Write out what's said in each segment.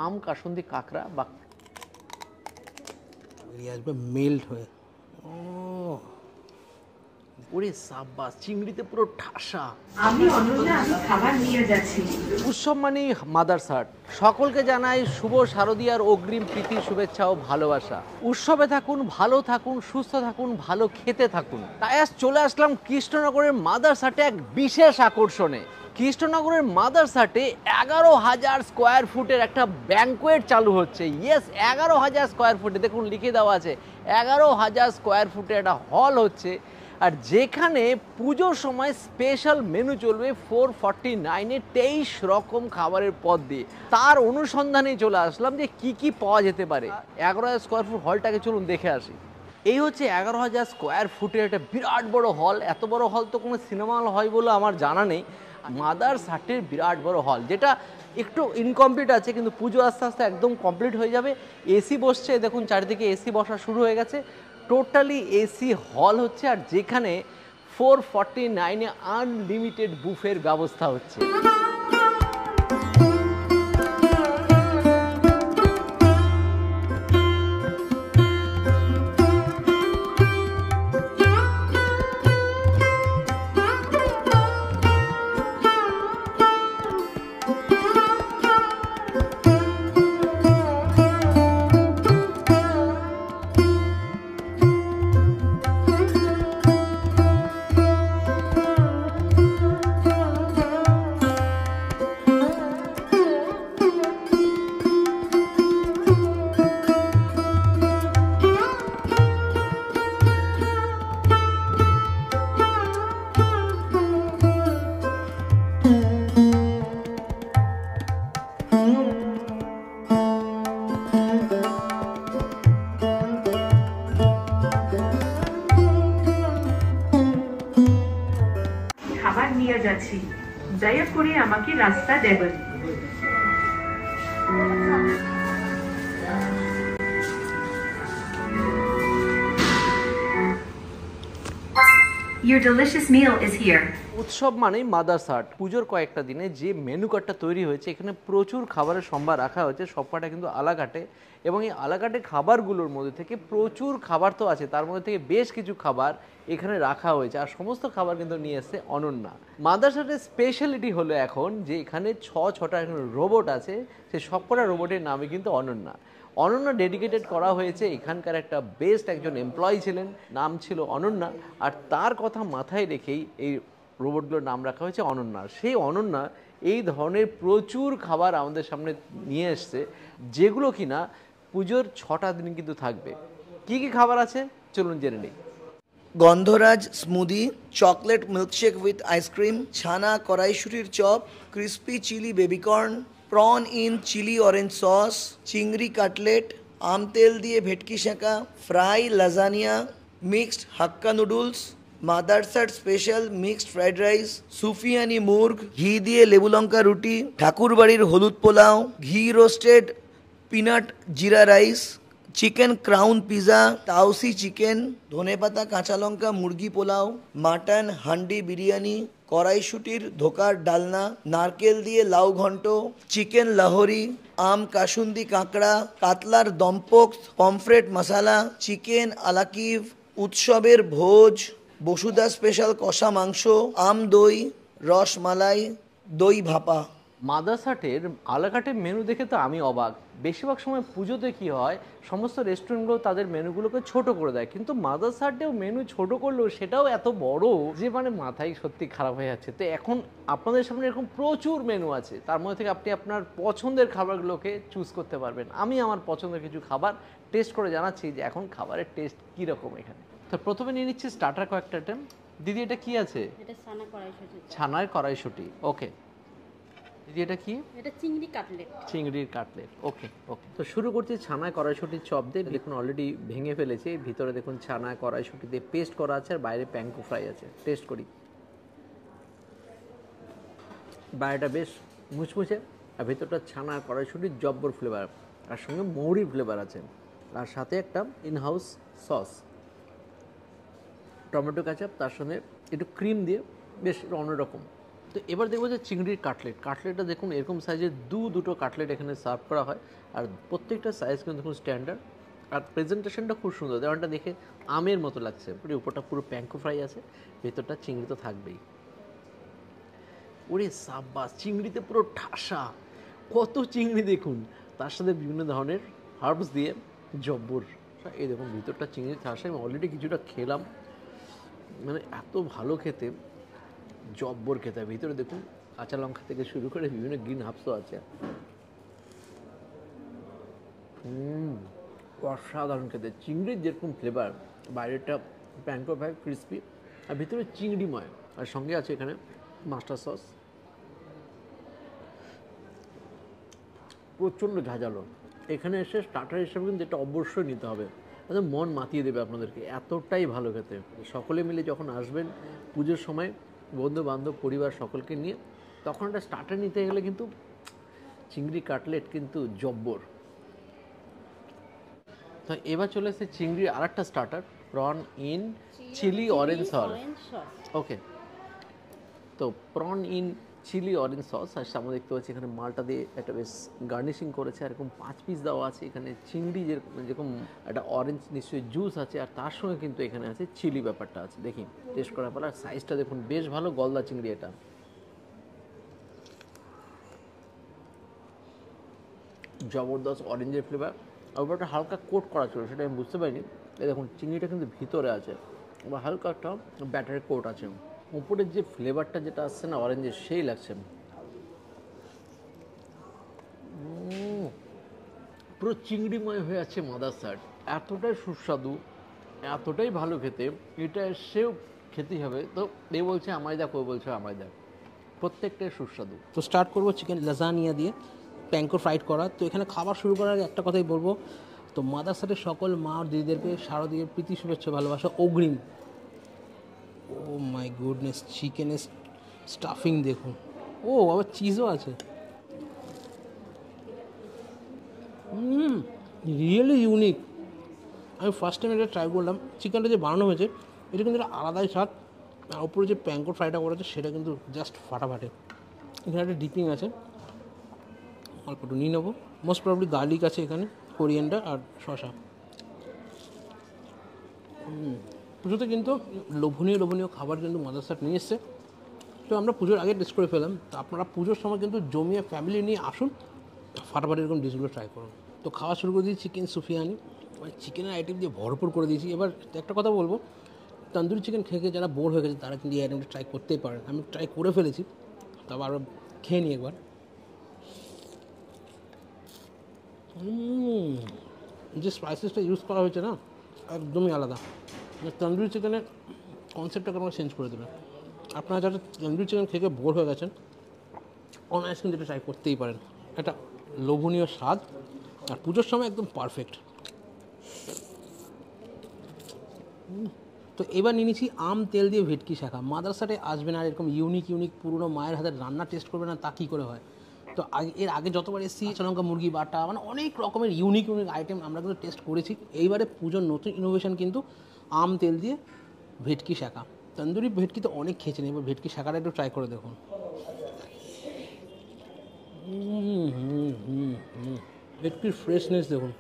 আম কাসুন্দি কাঁকড়া বা আসবে মেল্ট হয়ে। ওরে সাব্বাস, চিংড়িতে পুরো ঠাসা। আমি অনন্যা, আমি খাবার নিয়ে যাচ্ছি। উৎসব মানে মাদার্স হার্ট। সকলকে জানাই শুভ শারদীয়ার অগ্রিম প্রীতি, শুভেচ্ছা ও ভালোবাসা। উৎসবে থাকুন, ভালো থাকুন, সুস্থ থাকুন, ভালো খেতে থাকুন। তাই আজ চলে আসলাম কৃষ্ণনগরের মাদার্স হাটে এক বিশেষ আকর্ষণে। কৃষ্ণনগরের মাদার্স হাটে 11,000 স্কোয়ার ফুটের একটা ব্যাংকোয়েট চালু হচ্ছে। ইয়েস, 11,000 স্কোয়ার ফুটে, দেখুন লিখে দেওয়া আছে 11,000 স্কোয়ার ফুটে একটা হল হচ্ছে। আর যেখানে পুজোর সময় স্পেশাল মেনু চলবে 449-এ 23 রকম খাবারের পদ দিয়ে। তার অনুসন্ধানে চলে আসলাম যে কি কি পাওয়া যেতে পারে। 11,000 স্কোয়ার ফুট হলটাকে চলুন দেখে আসি। এই হচ্ছে 11,000 স্কোয়ার ফুটের একটা বিরাট বড় হল। এত বড় হল তো কোনো সিনেমা হল হয় বলে আমার জানা নেই। মাদার্স হাটের বিরাট বড় হল, যেটা একটু ইনকমপ্লিট আছে, কিন্তু পুজো আস্তে আস্তে একদম কমপ্লিট হয়ে যাবে। এসি বসছে, দেখুন চারিদিকে এসি বসা শুরু হয়ে গেছে। টোটালি এসি হল হচ্ছে, আর যেখানে 449-এ আনলিমিটেড বুফের ব্যবস্থা হচ্ছে। খাবার নিয়ে যাচ্ছি, দয়া করে আমাকে রাস্তা দেবেন। Your delicious meal is here. উৎসব মানেই মাদার্স হাট। পুজোর কয়েকটা দিনে যে মেনু কার্ডটা তৈরি হয়েছে, এখানে প্রচুর খাবারের সম্ভার রাখা হয়েছে। সবকটা কিন্তু আলাকাটে, এবং এই আলাকাটে খাবারগুলোর মধ্যে থেকে প্রচুর খাবার তো আছে, তার মধ্যে থেকে বেশ কিছু খাবার এখানে রাখা হয়েছে। আর সমস্ত খাবার কিন্তু নিয়ে এসছে অনন্যা। মাদার্স হাটের স্পেশালিটি হলো এখন যে এখানে ছটা রোবট আছে, সেই সবকটা রোবটের নামই কিন্তু অনন্যা। অনন্যা ডেডিকেটেড করা হয়েছে। এখানকার একটা বেস্ট একজন এমপ্লয়ি ছিলেন, নাম ছিল অনন্যা, আর তার কথা মাথায় রেখেই এই রোবটগুলোর নাম রাখা হয়েছে অনন্যা। সেই অনন্যা এই ধরনের প্রচুর খাবার আমাদের সামনে নিয়ে এসছে, যেগুলো কিনা পুজোর 6টা দিন কিন্তু থাকবে। কি কি খাবার আছে চলুন জেনে নিই। Gondhoraj smoothie, chocolate milkshake with ice cream, ছানা কড়াইশুটির chop, crispy chilli baby corn, prawn in chilli orange sauce, চিংড়ি কাটলেট, আম তেল দিয়ে ভেটকি শাঁকা, fry lasagna, mixed hakka noodles, Mother's Hut special mixed fried rice, সুফিয়ানি মুর্গ, ঘি দিয়ে লেবু লঙ্কা রুটি, ঠাকুরবাড়ির হলুদ পোলাও, ঘি রোস্টেড পিনাট জিরা রাইস, চিকেন ক্রাউন পিজা, তাওসি চিকেন, ধনেপাতা কাঁচা লঙ্কা মুরগি পোলাও, মাটন হান্ডি বিরিয়ানি, কড়াইশুটির ধোকার ডালনা, নারকেল দিয়ে লাউ ঘন্ট, চিকেন লাহোরি, আম কাসুন্দি কাঁকড়া, কাতলার দম্পক, পমফ্রেট মশালা, চিকেন আলাকিভ, উৎসবের ভোজ, বসুধা স্পেশাল কষা মাংস, আম দই, রসমালাই, দই ভাপা। মাদার্স হাটের আলাকাটের মেনু দেখে তো আমি অবাক। বেশিরভাগ সময় পুজোতে কি হয়, সমস্ত রেস্টুরেন্টগুলো তাদের মেনুগুলোকে ছোট করে দেয়, কিন্তু মাদার্স হাটেও মেনু ছোট করলেও সেটাও এত বড় যে মানে মাথায় সত্যি খারাপ হয়ে যাচ্ছে। তো এখন আপনাদের সামনে এরকম প্রচুর মেনু আছে, তার মধ্যে থেকে আপনি আপনার পছন্দের খাবারগুলোকে চুজ করতে পারবেন। আমি আমার পছন্দের কিছু খাবার টেস্ট করে জানাচ্ছি যে এখন খাবারের টেস্ট কীরকম এখানে। তো প্রথমে নিয়ে নিচ্ছি স্টার্টার কয়েকটা আইটেম। দিদি এটা কি আছে? এটা ছানা কড়াইশুঁটি। ছানার কড়াইশুঁটি, ওকে। দিদি এটা কি? এটা চিংড়ি কাটলেট। চিংড়ির কাটলেট, ওকে ওকে। তো শুরু করছি ছানায় কড়াইশুঁটির চপ দিয়ে। দেখুন অলরেডি ভেঙে ফেলেছে, ভিতরে দেখুন ছানায় কড়াইশুঁটি দিয়ে পেস্ট করা আছে, আর বাইরে প্যাঙ্কো ফ্রাই আছে। টেস্ট করি। বাইরেটা বেশ মুচমুচে, আর ভিতরটা ছানার কড়াইশুঁটির জব্বর ফ্লেভার, আর সঙ্গে মৌরির ফ্লেভার আছে, আর সাথে একটা ইনহাউস সস, টমেটো কেচাপ, তার সঙ্গে একটু ক্রিম দিয়ে বেশ অন্যরকম। তো এবার দেখবো যে চিংড়ির কাটলেটটা দেখুন এরকম সাইজের দুটো কাটলেট এখানে সার্ভ করা হয়, আর প্রত্যেকটা সাইজ কিন্তু দেখুন স্ট্যান্ডার্ড, আর প্রেজেন্টেশনটা খুব সুন্দর, যেমনটা দেখে আমের মতো লাগছে। উপরটা পুরো প্যাঙ্কো ফ্রাই আছে, ভেতরটা চিংড়ি তো থাকবেই। ওরে সাব্বাস, চিংড়িতে পুরো ঠাসা, কত চিংড়ি দেখুন, তার সাথে বিভিন্ন ধরনের হার্বস দিয়ে জব্বর। এই দেখুন ভিতরটা চিংড়ি ঠাসা, আমি অলরেডি কিছুটা খেলাম, মানে এত ভালো খেতে, জব্বর খেতে। ভিতরে দেখুন কাঁচা লঙ্কা থেকে শুরু করে বিভিন্ন গ্রিন হার্বসও আছে। অসাধারণ খেতে, চিংড়ির যেরকম ফ্লেভার, বাইরেটা প্যাঙ্কো ফ্রাই ক্রিসপি, আর ভিতরে চিংড়িময়, আর সঙ্গে আছে এখানে মাস্টার সস, প্রচণ্ড ঝাঁঝালো। এখানে এসে স্টার্টার হিসেবে কিন্তু এটা অবশ্যই নিতে হবে, একদম মন মাতিয়ে দেবে আপনাদেরকে, এতটাই ভালো খেতে। সকলে মিলে যখন আসবেন পুজোর সময়, বন্ধু বান্ধব পরিবার সকলকে নিয়ে, তখন একটা স্টার্টার নিতে গেলে কিন্তু চিংড়ি কাটলেট কিন্তু জব্বর। তো এবার চলে এসেছে চিংড়ির আর একটা starter, prawn in chilli orange sauce. Okay, তো prawn in chilli orange sauce, আর সামনে দেখতে পাচ্ছি এখানে মালটা দিয়ে একটা বেশ গার্নিশিং করেছে, আর এরকম 5 পিস দেওয়া আছে। এখানে চিংড়ি যেরকম একটা অরেঞ্জ নিশ্চয়ই জুস আছে, আর তার সঙ্গে কিন্তু এখানে আছে চিলি ব্যাপারটা আছে। দেখি টেস্ট করার পর, আর সাইজটা দেখুন বেশ ভালো, গলদা চিংড়ি এটা। জবরদস্ত অরেঞ্জের ফ্লেভার, আর ওপরটা হালকা কোট করা ছিল, সেটা আমি বুঝতে পারিনি। এই দেখুন চিংড়িটা কিন্তু ভিতরে আছে, বা হালকা একটা ব্যাটারের কোট আছে। উপরের যে ফ্লেভারটা যেটা আসছে না অরেঞ্জের, সেই লাগছে। পুরো চিংড়িময় হয়ে আছে মাদার সার্ট, এতটাই সুস্বাদু, এতটাই ভালো খেতে, এটা এসেও খেতেই হবে। তো এ বলছে আমায় দেখ, ও বলছে আমায় দেখ, প্রত্যেকটাই সুস্বাদু। তো স্টার্ট করবো চিকেন লাজানিয়া দিয়ে, প্যাঙ্কো ফ্রাইড করা। তো এখানে খাবার শুরু করার আগে একটা কথাই বলবো, তো মাদার সাথে সকল মা আর দিদিদেরকে শারদীয় প্রীতি শুভেচ্ছা ভালোবাসা অগ্রিম। ও মাই গুডনেস, চিকেনের স্টাফিং দেখুন, ও আবার চিজও আছে। Really unique. আমি ফার্স্ট টাইম এটা ট্রাই করলাম। চিকেনটা যে বানানো হয়েছে এটা কিন্তু একটা আলাদাই স্বাদ, আর ওপরে যে প্যাঙ্কো ফ্রাইটা করেছে সেটা কিন্তু জাস্ট ফাটাফাটে। এখানে একটা ডিপিং আছে, অল্প একটু নিয়ে নেবো। মোস্ট প্রবলি গার্লিক আছে এখানে, কোরিয়েন্ডার আর শসা। পুজোতে কিন্তু লোভনীয় খাবার কিন্তু মাদার সার্ট নিয়ে এসছে। তো আমরা পুজোর আগে টেস্ট করে ফেলাম, তো আপনারা পুজোর সময় কিন্তু জমিয়ে ফ্যামিলি নিয়ে আসুন, ফাটাফাটি এরকম ডিশগুলো ট্রাই করুন। তো খাওয়া শুরু করে দিয়েছি চিকেন সুফিয়ানি, মানে চিকেনের আইটেম দিয়ে ভরপুর করে দিয়েছি। এবার একটা কথা বলবো, তন্দুরি চিকেন খেয়ে যারা বোর হয়ে গেছে তারা কিন্তু এই আইটেমটা ট্রাই করতেই পারেন। আমি ট্রাই করে ফেলেছি, তবে আরও খেয়ে নিই একবার। যে স্পাইসেসটা ইউজ করা হয়েছে না, একদমই আলাদা। তন্দুরি চিকেনের কনসেপ্টটাকে আমরা চেঞ্জ করে দেবে। আপনারা যারা তন্দুরি চিকেন খেয়ে বোর হয়ে গেছেন, অনায়াস কিন্তু এটা ট্রাই করতেই পারেন। একটা লোভনীয় স্বাদ, আর পুজোর সময় একদম পারফেক্ট। তো এবার নিয়ে নিচ্ছি আম তেল দিয়ে ভেটকি শাখা। মাদ্রাসাতে আসবেন আর এরকম ইউনিক পুরনো মায়ের হাতের রান্না টেস্ট করবে না, তা কী করে হয়। তো এর আগে যতবার এসেছি কাঁচালঙ্কা মুরগি বাটা, মানে অনেক রকমের ইউনিক আইটেম আমরা কিন্তু টেস্ট করেছি। এইবারে পুজোর নতুন ইনোভেশন কিন্তু আম তেল দিয়ে ভেটকি শাখা। তন্দুরি ভেটকি তো অনেক খেয়েছেন, এবার ভেটকি শাখাটা একটু ট্রাই করে দেখুন। ভেটকির ফ্রেশনেস দেখুন,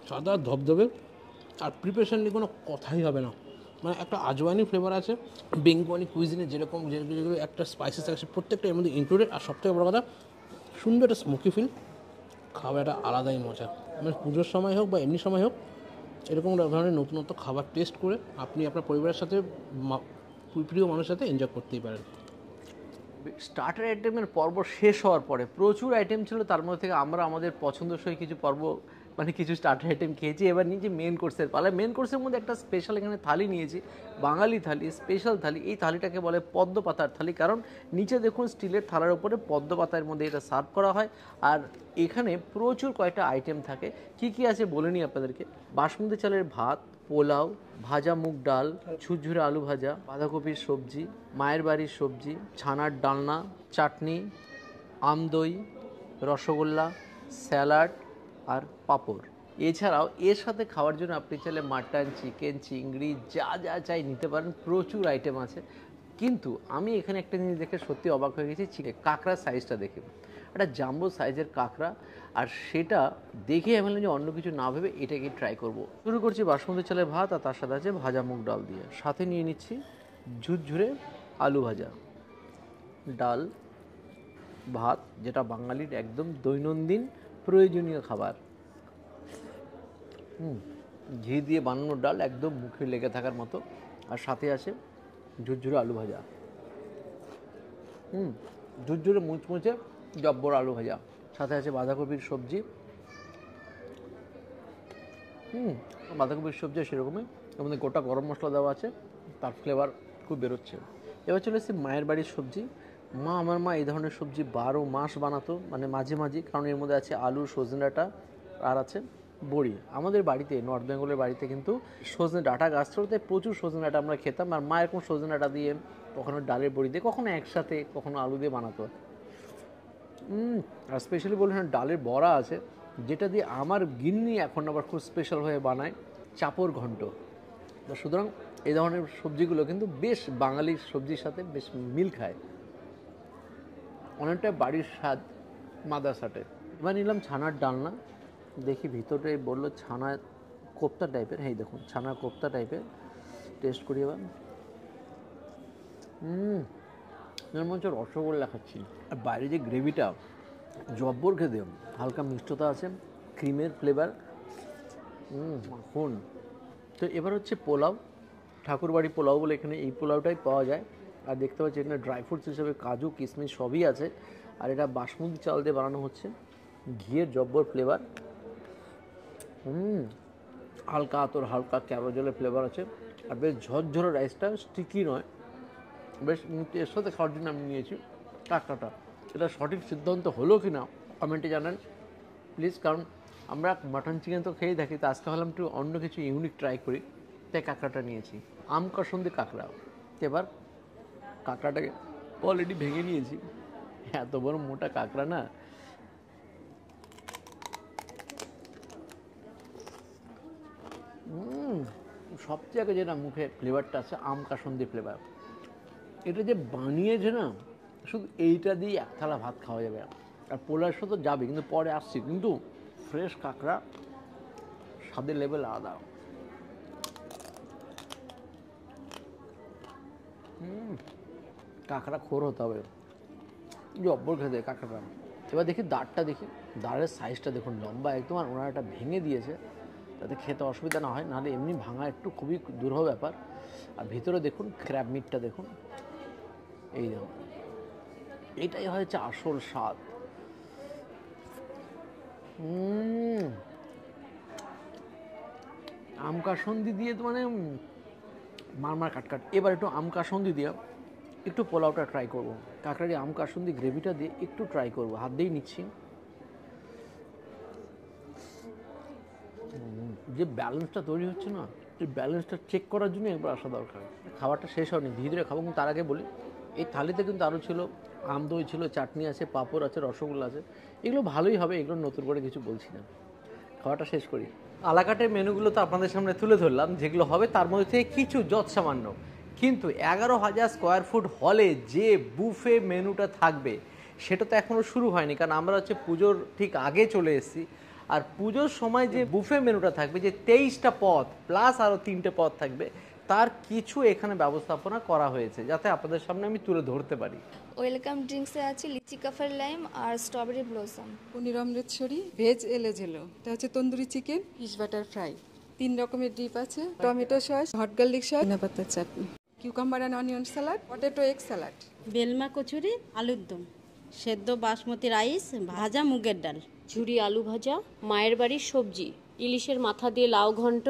সাদা ধবধবে, আর প্রিপারেশন নিয়ে কোনো কথাই হবে না। মানে একটা আজওয়ানি ফ্লেভার আছে, বেঙ্গলি কুইজিনে যেরকম যেগুলো একটা স্পাইসেস আছে প্রত্যেকটা এর মধ্যে ইনক্লুডেড। আর সবথেকে বড় কথা, সুন্দর একটা স্মোকি ফিল, খাবারটা আলাদাই মজা। মানে পুজোর সময় হোক বা এমনি সময় হোক, এরকম ধরনের নতুনত্ব খাবার টেস্ট করে আপনি আপনার পরিবারের সাথে, প্রিয় মানুষের সাথে এনজয় করতেই পারেন। স্টার্টার আইটেমের পর্ব শেষ হওয়ার পরে প্রচুর আইটেম ছিল, তার মধ্যে থেকে আমরা আমাদের পছন্দসই কিছু পর্ব, মানে কিছু স্টার্টার আইটেম খেয়েছি। এবার নিয়েছি মেন কোর্সের পালা। মেন কোর্সের মধ্যে একটা স্পেশাল এখানে থালি নিয়েছি, বাঙালি থালি, স্পেশাল থালি। এই থালিটাকে বলে পদ্ম পাতার থালি, কারণ নিচে দেখুন স্টিলের থালার উপরে পদ্ম পাতার মধ্যে এটা সার্ভ করা হয়। আর এখানে প্রচুর কয়েকটা আইটেম থাকে, কি কি আছে বলে নিই আপনাদেরকে। বাসমতি চালের ভাত, পোলাও, ভাজা মুগ ডাল, ঝুরঝুরে আলু ভাজা, বাঁধাকপির সবজি, মায়ের বাড়ির সবজি, ছানার ডালনা, চাটনি, আমদই, রসগোল্লা, স্যালাড আর পাঁপড়। এছাড়াও এর সাথে খাওয়ার জন্য আপনি চাইলে মাটন, চিকেন, চিংড়ি যা চাই নিতে পারেন। প্রচুর আইটেম আছে, কিন্তু আমি এখানে একটা জিনিস দেখে সত্যি অবাক হয়ে গেছি, কাঁকড়ার সাইজটা দেখে। একটা জাম্বো সাইজের কাঁকড়া, আর সেটা দেখে আমি বললাম যে অন্য কিছু না ভেবে এটাকে ট্রাই করব। শুরু করছি বাসমতি চালের ভাত, আর তার সাথে আছে ভাজা মুগ ডাল দিয়ে, সাথে নিয়ে নিচ্ছি ঝুরঝুরে আলু ভাজা, ডাল, ভাত, যেটা বাঙালির একদম দৈনন্দিন প্রয়োজনীয় খাবার। ঘি দিয়ে বানানো ডাল, একদম মুখে লেগে থাকার মতো, আর সাথে আছে ঝুরঝুরে আলু ভাজা। ঝুরঝুরে মুচমুচে জব্বর আলু ভাজা, সাথে আছে বাঁধাকপির সবজি। বাঁধাকপির সবজি সেরকমই, এর মধ্যে গোটা গরম মশলা দেওয়া আছে, তার ফ্লেভার খুব বেরোচ্ছে। এবার চলে এসেছি মায়ের বাড়ির সবজি। আমার মা এই ধরনের সবজি 12 মাস বানাতো, মানে মাঝে মাঝে, কারণ এর মধ্যে আছে আলু, সজনে ডাঁটা, আর আছে বড়ি। আমাদের বাড়িতে, নর্থ বেঙ্গলের বাড়িতে কিন্তু সজনে ডাঁটা গাছ ছিল, তাই প্রচুর সজনে ডাঁটা আমরা খেতাম। আর মা এরকম সজনে ডাঁটা দিয়ে, কখনো ডালের বড়ি দিয়ে, কখনো একসাথে, কখনো আলু দিয়ে বানাতো। আর স্পেশালি বলে না, ডালের বড়া আছে, যেটা দিয়ে আমার গিন্নি এখন আবার খুব স্পেশাল হয়ে বানায় চাপড় ঘন্ট। তো সুতরাং এই ধরনের সবজিগুলো কিন্তু বেশ বাঙালির সবজির সাথে বেশ মিল খায়, অনেকটা বাড়ির স্বাদ মাদার সাটে। এবার নিলাম ছানার ডালনা, দেখি ভিতরে বললো ছানা কোপ্তা টাইপের, এই দেখুন ছানা কোপ্তা টাইপের, টেস্ট করি এবার। এর মধ্যে রসগোল্লা খাচ্ছি, আর বাইরে যে গ্রেভিটা জব্বর খেতে, হালকা মিষ্টতা আছে, ক্রিমের ফ্লেভার, মাখন। তো এবার হচ্ছে পোলাও, ঠাকুরবাড়ি পোলাও বলে এখানে এই পোলাওটাই পাওয়া যায়। আর দেখতে পাচ্ছি এখানে ড্রাই ফ্রুটস হিসেবে কাজু, কিশমিশ সবই আছে। আর এটা বাসমতি চাল দিয়ে বানানো হচ্ছে, ঘিয়ের জব্বর ফ্লেভার। হালকা আতর, হালকা ক্যারোজেলের ফ্লেভার আছে, আর বেশ ঝরঝরে রাইসটা, স্টিকি নয়, বেশ এর সাথে খাওয়ার জন্য আমি নিয়েছি কাঁকড়াটা। এটা সঠিক সিদ্ধান্ত হলো কি না কমেন্টে জানান প্লিজ, কারণ আমরা মাটন চিকেন তো খেয়েই থাকি, তো আজকে ভাবলাম একটু অন্য কিছু ইউনিক ট্রাই করি, তাই কাঁকড়াটা নিয়েছি। আম কাসুন্দি কাঁকড়া। এবার কাঁকড়াটাকে অলরেডি ভেঙে নিয়েছি, এত বড় মোটা কাঁকড়া না। সবচেয়ে আগে যেটা মুখে ফ্লেভারটা আছে, আম কাসুন্দি ফ্লেভার। এটা যে বানিয়েছে না, শুধু এইটা দিয়ে এক থালা ভাত খাওয়া যাবে। আর পোলার সাথে যাবে, কিন্তু পরে আসছি, কিন্তু ফ্রেশ কাঁকড়া স্বাদের লেভেল আলাদা। কাঁকড়া খোর হতে হবে, জব্বর খেতে কাঁকড়াটা। এবার দেখি দাঁড়টা, দেখি দাঁড়ের সাইজটা দেখুন, লম্বা একদম, আর ওনারা একটা ভেঙে দিয়েছে যাতে খেতে অসুবিধা না হয়, নাহলে এমনি ভাঙা একটু খুবই দুরূহ ব্যাপার। আর ভিতরে দেখুন ক্র্যাব মিটটা দেখুন, এই দেখুন, এটাই হয়েছে আসল স্বাদ। আম কাসুন্দি দিয়ে তো মানে মারমার কাটকাট। এবার একটু আম কাসুন্দি দিয়ে একটু পোলাওটা ট্রাই করব, কাঁকড়ারি আম কাসুন্দি গ্রেভিটা দিয়ে একটু ট্রাই করব, হাত দিয়েই নিচ্ছি। যে ব্যালেন্সটা তৈরি হচ্ছে না, এই ব্যালেন্সটা চেক করার জন্য একবার আসা দরকার। খাবারটা শেষ হয়নি, ধীরে ধীরে খাবো। কিন্তু তার আগে বলি, এই থালিতে কিন্তু আরও ছিল, আম দই ছিল, চাটনি আছে, পাঁপড় আছে, রসগোল্লা আছে, এগুলো ভালোই হবে, এগুলো নতুন করে কিছু বলছি না। খাওয়াটা শেষ করি। আলাকাটের মেনুগুলো তো আপনাদের সামনে তুলে ধরলাম, যেগুলো হবে তার মধ্যে থেকে কিছু যৎসামান্য, কিন্তু 11,000 স্কোয়ার ফুট হলে যে বুফে মেনুটা থাকবে সেটা তো এখনও শুরু হয়নি, কারণ আমরা হচ্ছে পুজোর ঠিক আগে চলে এসেছি। আর পুজোর সময় যে বুফে মেনুটা থাকবে, যে 23টা পদ প্লাস আরও 3টে পদ থাকবে, তার কিছু এখানে ব্যবস্থাপনা করা হয়েছে, যাতে আপনাদের সামনে আমি তুলে ধরতে পারি। ওয়েলকাম ড্রিঙ্কসে আছে লিচি কাফের লাইম আর strawberry blossom. Paneer Amritsari, veg এলেজেলো, এটা হচ্ছে tandoori chicken, fish butter fry, 3 রকমের ডিপ আছে, tomato sauce, hot garlic sauce, ধনে পাতার chutney, cucumber and onion salad, potato egg salad, বেলমা কচুরি, আলুর দম, সেদ্ধ বাসমতি রাইস, ভাজা মুগের ডাল, ঝুরি আলু ভাজা, মায়ের বাড়ির সবজি, ইলিশের মাথা দিয়ে লাউ ঘন্ট,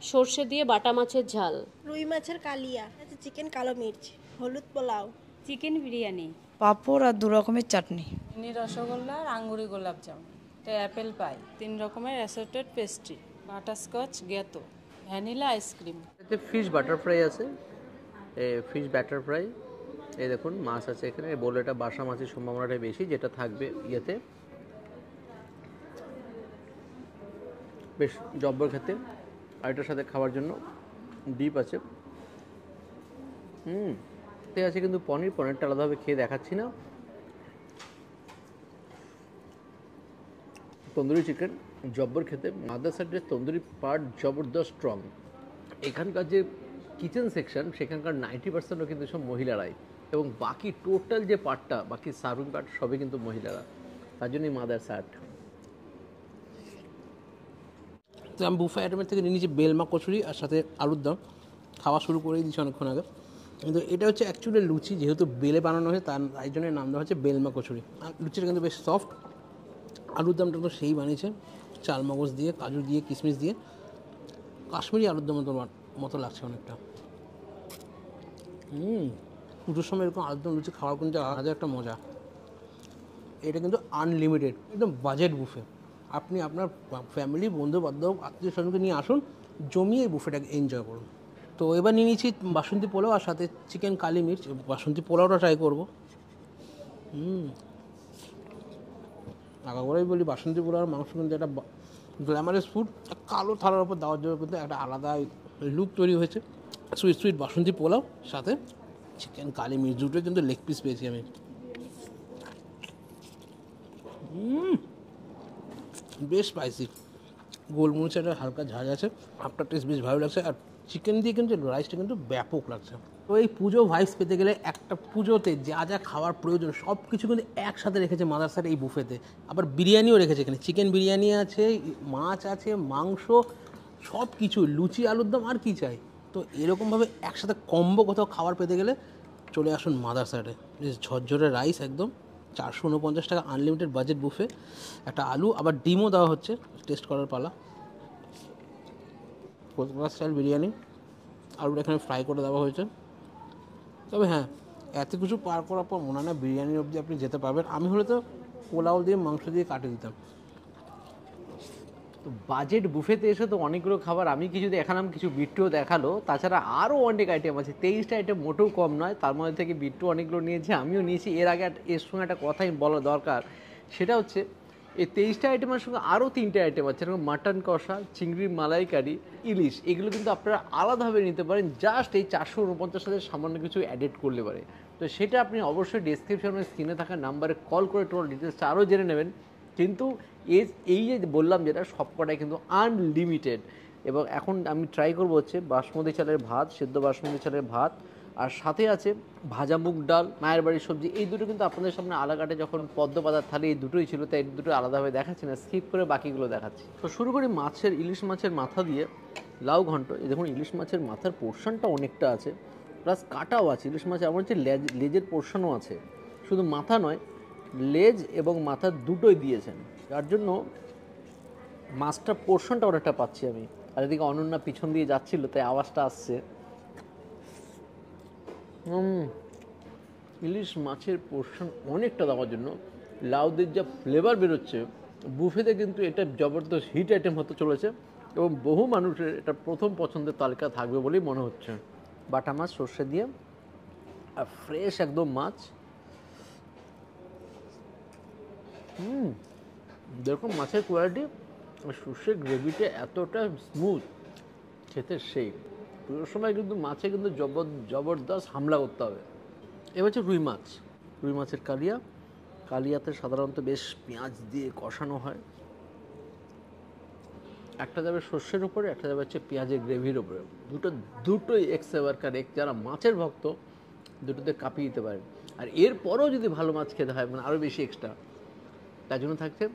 সর্ষে দিয়ে বাটা মাছের ঝাল, রুই মাছের কালিয়া, চিকেন কালো মির্চ, হলুদ পোলাও, চিকেন বিরিয়ানি, পাঁপড় আর 2 রকমের চাটনি, চিনি রসগোল্লা আর আঙ্গুরি গোলাপ জামুন, অ্যাপেল পাই, 3 রকমের অ্যাসর্টেড পেস্ট্রি, বাটারস্কচ গেতো, ভ্যানিলা আইসক্রিম। এতে ফিশ বাটার ফ্রাই আছে, ফিশ ব্যাটার ফ্রাই, এই দেখুন মাছ আছে এখানে, বলে এটা বাসা মাছের সম্ভাবনাটা বেশি, যেটা থাকবে ইয়েতে, বেশ জব্বর খেতে। আর এটার সাথে খাওয়ার জন্য ডিপ আছে, সাথে আছে কিন্তু পনিরটা আলাদাভাবে খেয়ে দেখাচ্ছি না। তন্দুরি চিকেন জব্বর খেতে। মাদ্রাসাটের তন্দুরি পার্ট জবরদস্ত স্ট্রং। এখানকার যে কিচেন সেকশন সেখানকার 90%ও কিন্তু সব মহিলারাই, এবং বাকি টোটাল যে পার্টটা, বাকি সার্ভিং পার্ট সবই কিন্তু মহিলারা, তার জন্যই মাদ্রাসাট। তো আমি বুফে আইটেমের থেকে নিয়ে নিয়েছি বেলমা কচুরি আর সাথে আলুর দম। খাওয়া শুরু করেই দিয়েছি অনেকক্ষণ আগে। কিন্তু এটা হচ্ছে অ্যাকচুয়ালি লুচি, যেহেতু বেলে বানানো হয়েছে তাই জন্য নাম দেওয়া হচ্ছে বেলমা কচুরি। আর লুচিটা কিন্তু বেশ সফট। আলুর দমটা তো সেই বানিয়েছে, চাল মগজ দিয়ে, কাজু দিয়ে, কিশমিশ দিয়ে, কাশ্মীরি আলুর দম মতো লাগছে অনেকটা। পুজোর সময় এরকম আলুর দম লুচি খাওয়ার কিন্তু আলাদা একটা মজা। এটা কিন্তু আনলিমিটেড, একদম বাজেট বুফে। আপনি আপনার ফ্যামিলি, বন্ধু বান্ধব, আত্মীয় স্বজনকে নিয়ে আসুন, জমিয়ে এই বুফেটাকে এনজয় করুন। তো এবার নিয়ে নিয়েছি বাসন্তী পোলাও আর সাথে চিকেন কালি মির্চ। বাসন্তী পোলাওটা ট্রাই করবো। আগা করেই বলি, বাসন্তী পোলাওয়ার মাংস কিন্তু একটা গ্ল্যামারাস ফুড। কালো থালার ওপর দেওয়ার জন্য কিন্তু একটা আলাদা লুক তৈরি হয়েছে। সুইট সুইট বাসন্তী পোলাও সাথে চিকেন কালি মির্চ, দুটো কিন্তু লেগ পিস পেয়েছি আমি। বেশ স্পাইসি, গোলমরিচের একটা হালকা ঝাঁঝ আছে, আফটার টেস্ট বেশ ভালো লাগছে। আর চিকেন দিয়ে কিন্তু রাইসটা কিন্তু ব্যাপক লাগছে। তো এই পুজো ভাইবস পেতে গেলে একটা পুজোতে যা যা খাওয়ার প্রয়োজন সব কিছু কিন্তু একসাথে রেখেছে মাদ্রাসার এই বুফেতে। আবার বিরিয়ানিও রেখেছে এখানে, চিকেন বিরিয়ানি আছে, মাছ আছে, মাংস, সব কিছু, লুচি, আলুর দম, আর কি চাই। তো এরকমভাবে একসাথে কম্বো কোথাও খাবার পেতে গেলে চলে আসুন মাদ্রাসাটে। বেশ ঝরঝরে রাইস একদম, 449 টাকা আনলিমিটেড বাজেট বুফে। একটা আলু আবার ডিমও দেওয়া হচ্ছে, টেস্ট করার পালা। কলকাতা স্টাইল বিরিয়ানি, আলুটা এখানে ফ্রাই করে দেওয়া হয়েছে। তবে হ্যাঁ, এত কিছু পার করার পর মনে হয় না বিরিয়ানির অবধি আপনি যেতে পারবেন। আমি হলে তো পোলাও দিয়ে মাংস দিয়ে কাটিয়ে দিতাম। তো বাজেট বুফেতে এসে তো অনেকগুলো খাবার, আমি কিছু দেখালাম, কিছু বিট্টুও দেখালো, তাছাড়া আরও অনেক আইটেম আছে। 23টা আইটেম মোটেও কম নয়, তার মধ্যে থেকে বিট্টু অনেকগুলো নিয়েছে, আমিও নিয়েছি। এর আগে এর সঙ্গে একটা কথাই বলা দরকার, সেটা হচ্ছে এই 23টা আইটেমের সঙ্গে আরও 3টে আইটেম আছে, যেরকম মাটন কষা, চিংড়ি মালাইকারি, ইলিশ। এগুলো কিন্তু আপনারা আলাদাভাবে নিতে পারেন, জাস্ট এই 449 টাকার সামান্য কিছু অ্যাডেড করলে পারে। তো সেটা আপনি অবশ্যই ডেসক্রিপশনে স্ক্রিনে থাকা নাম্বারে কল করে টোটাল ডিটেলসটা আরও জেনে নেবেন। কিন্তু এই যে বললাম যেটা, সবকটাই কিন্তু আনলিমিটেড। এবং এখন আমি ট্রাই করবো হচ্ছে বাসমতি চালের ভাত, সেদ্ধ বাসমতি চালের ভাত, আর সাথে আছে ভাজা মুগ ডাল, মায়ের বাড়ির সবজি। এই দুটো কিন্তু আপনাদের সামনে আলাকাটে যখন পদ্ম পাতার থালি এই দুটোই ছিল, তাই এই দুটো আলাদাভাবে দেখাচ্ছি না, স্কিপ করে বাকিগুলো দেখাচ্ছি। তো শুরু করি ইলিশ মাছের মাথা দিয়ে লাউ ঘন্ট। এই দেখুন, ইলিশ মাছের মাথার পোর্শনটা অনেকটা আছে, প্লাস কাটাও আছে। ইলিশ মাছ এমন হচ্ছে লেজের পোর্শনও আছে, শুধু মাথা নয়, লেজ এবং মাথা দুটোই দিয়েছেন, যার জন্য মাছটার পোর্শনটা অনেকটা পাচ্ছি আমি। আর এদিকে অনন্যা পিছন দিয়ে যাচ্ছিল, তাই আওয়াজটা আসছে। ইলিশ মাছের পোর্শন অনেকটা দেওয়ার জন্য লাউদের যা ফ্লেভার বেরোচ্ছে বুফেতে, কিন্তু এটা জবরদস্ত হিট আইটেম হতে চলেছে, এবং বহু মানুষের এটা প্রথম পছন্দের তালিকা থাকবে বলেই মনে হচ্ছে। বাটা মাছ সর্ষে দিয়ে, আর ফ্রেশ একদম মাছ। যেরকম মাছের কোয়ালিটি, সর্ষের গ্রেভিটা এতটা স্মুথ, খেতে সেই। পুরো সময় কিন্তু মাছে কিন্তু জবরদস্ত হামলা করতে হবে। এবার হচ্ছে রুই মাছ, রুই মাছের কালিয়াতে সাধারণত বেশ পেঁয়াজ দিয়ে কষানো হয়। একটা যাবে সর্ষের উপরে, একটা যাবে হচ্ছে পেঁয়াজের গ্রেভির উপরে। দুটোই এক্সেভার কারেক্ট। যারা মাছের ভক্ত দুটোতে কাঁপিয়ে দিতে পারেন। আর এরপরও যদি ভালো মাছ খেতে হয়, মানে আরও বেশি এক্সট্রা, তার জন্য থাকছে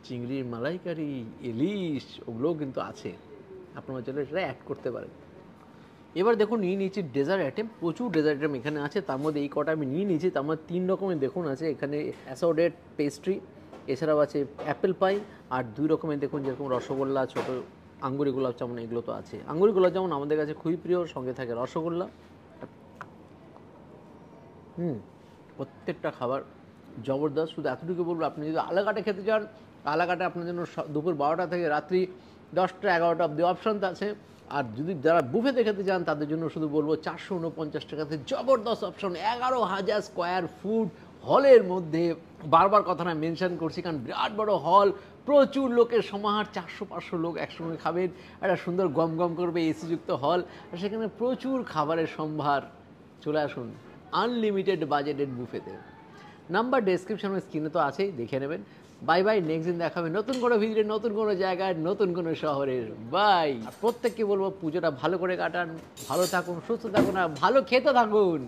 চিংড়ির মালাইকারি, ইলিশ, ওগুলোও কিন্তু আছে, আপনারা চাইলে সেটা অ্যাড করতে পারেন। এবার দেখুন, নিয়ে নিয়েছি ডেজার্ট আইটেম। প্রচুর ডেজার্ট আইটেম এখানে আছে, তার মধ্যে এই কটা আমি নিয়ে নিয়েছি। তার মধ্যে 3 রকমের দেখুন আছে এখানে, অ্যাসর্টেড পেস্ট্রি, এছাড়াও আছে অ্যাপেল পাই, আর 2 রকমের দেখুন, যেরকম রসগোল্লা, ছোটো আঙ্গুরি গোলাপ জামুন, এগুলো তো আছে। আঙ্গুরি গোলাপ জামুন আমাদের কাছে খুবই প্রিয়, সঙ্গে থাকে রসগোল্লা। প্রত্যেকটা খাবার জবরদস্ত। শুধু এতটুকু বলবো, আপনি যদি আলাকাটে খেতে চান, আলাকাটে আপনার জন্য দুপুর 12টা থেকে রাত্রি 10টা 11টা অব্দি অপশান আছে। আর যদি যারা বুফেতে খেতে চান, তাদের জন্য শুধু বলবো 449 টাকাতে জবরদস্ত অপশন, 11,000 স্কোয়ার ফুট হলের মধ্যে। বারবার কথাটা মেনশন করছি, কারণ বিরাট বড় হল, প্রচুর লোকের সমাহার, 400-500 লোক একসঙ্গে খাবেন, একটা সুন্দর গম গম করবে এসিযুক্ত হল, আর সেখানে প্রচুর খাবারের সম্ভার। চলে আসুন, আনলিমিটেড বাজেটেড বুফেতে। নাম্বার ডেসক্রিপশন স্ক্রিনে তো আছেই, দেখে নেবেন। বাই বাই, নেক্সট দিন দেখাবে নতুন কোনো ভিডিও, নতুন কোনো জায়গায়, নতুন কোনো শহরের। বাই। প্রত্যেককে বলবো পুজোটা ভালো করে কাটান, ভালো থাকুন, সুস্থ থাকুন আর ভালো খেতে থাকুন।